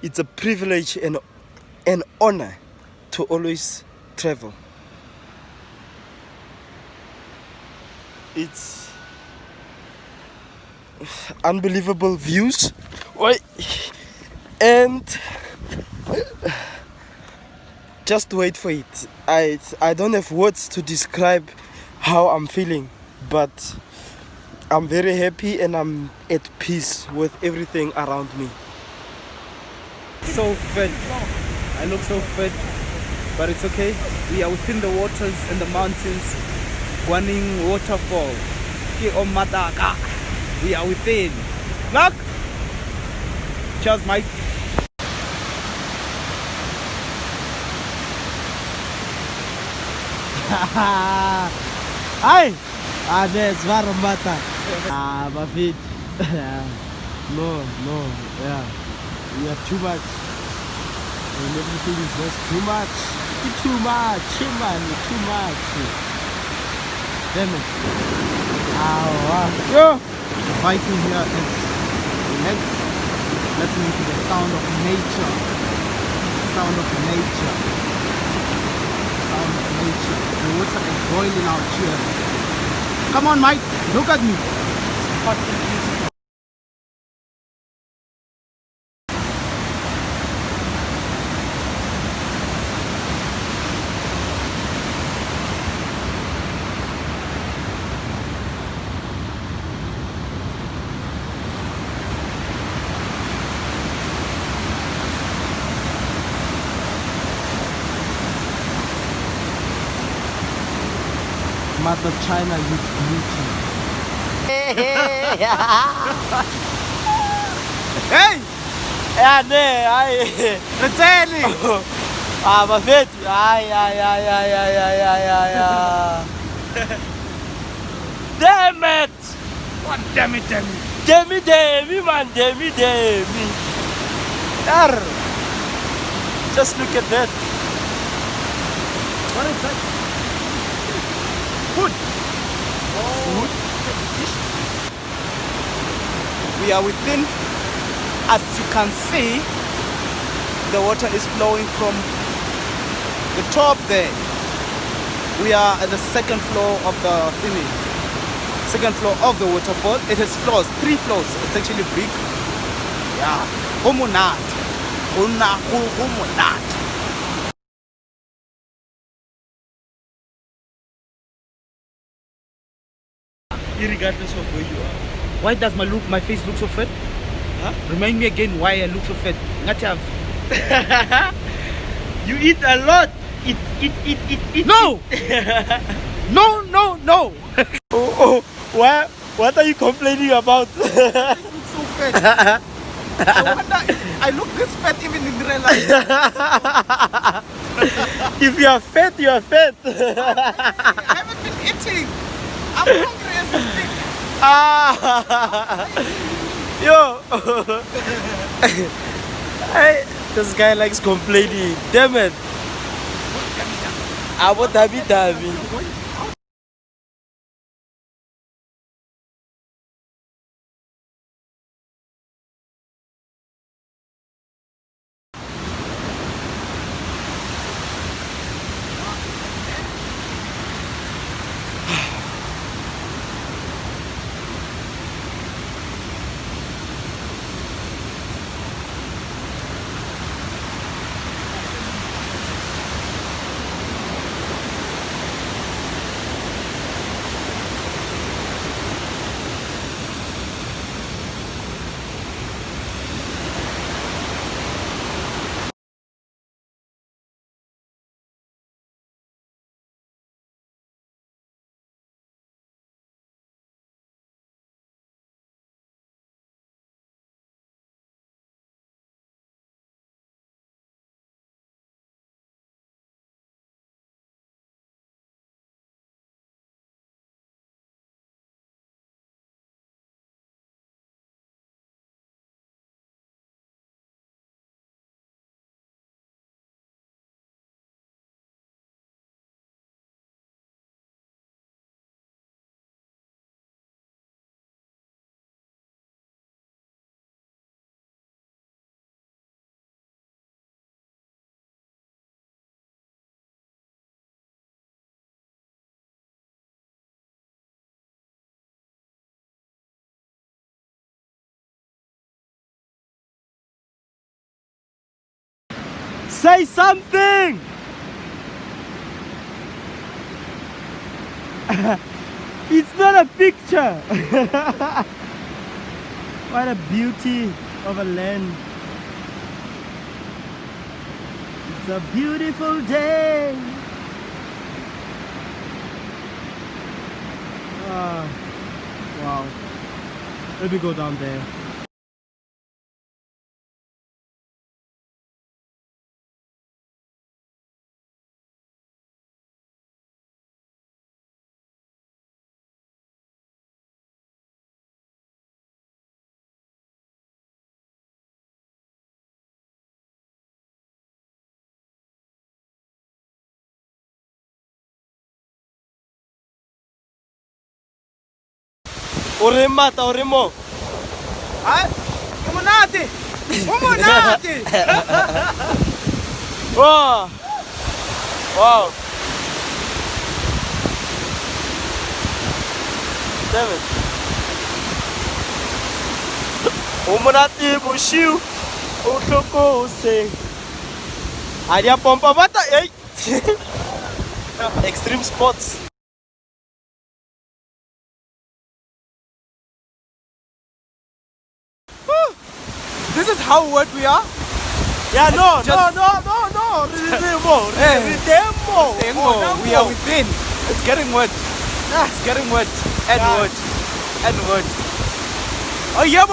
It's a privilege and an honor to always travel. It's unbelievable views. And just wait for it. I don't have words to describe how I'm feeling, but I'm very happy and I'm at peace with everything around me. So fit. I look so fit, but it's okay. We are within the waters and the mountains. Guanling waterfall. We are within. Look! Cheers, Mike. Hi! There's Varambata. My feet. No, yeah. We have too much. And everything is just too much. Too much. Damn it. Yo! Biking here is relaxed. Listening to the sound of nature. Sound of nature. The water is boiling out here. Come on, Mike. Look at me. It's fucking beautiful. Mother China with beauty. Hey! Returning! My feet. Damn it! What? Damn it. Man, Arr. Just look at that. What is that? Food. Food. We are within. As you can see, the water is flowing from the top there. We are at the second floor of the thingy. Second floor of the waterfall. It has floors, 3 floors. It's actually big. Yeah. Homonat. Irregardless of where you are. Why does my face look so fat? Huh? Remind me again why I look so fat. You eat a lot. Eat. No! No! Oh, what are you complaining about? I look so fat. I wonder if I look this fat even in real life. If you are fat, you are fat. I haven't been eating. I'm hungry as we speak. Yo. Hey, this guy likes complaining. Damn it. Abu Dhabi. Say something! It's not a picture! What a beauty of a land. It's a beautiful day. Wow. Let me go down there. Ore mata, ore mo. Hayi, umunati. Umunati. Wow. Wow. Damn it. Umunati bushiu. Utloko sing. Adia pompa bata. Hey. Extreme sports. This is how wet we are. Yeah, no. Just- No. Demo. We are within. It's getting wet. It's getting wet. And Yeah. wet. And wet. Oh, yeah,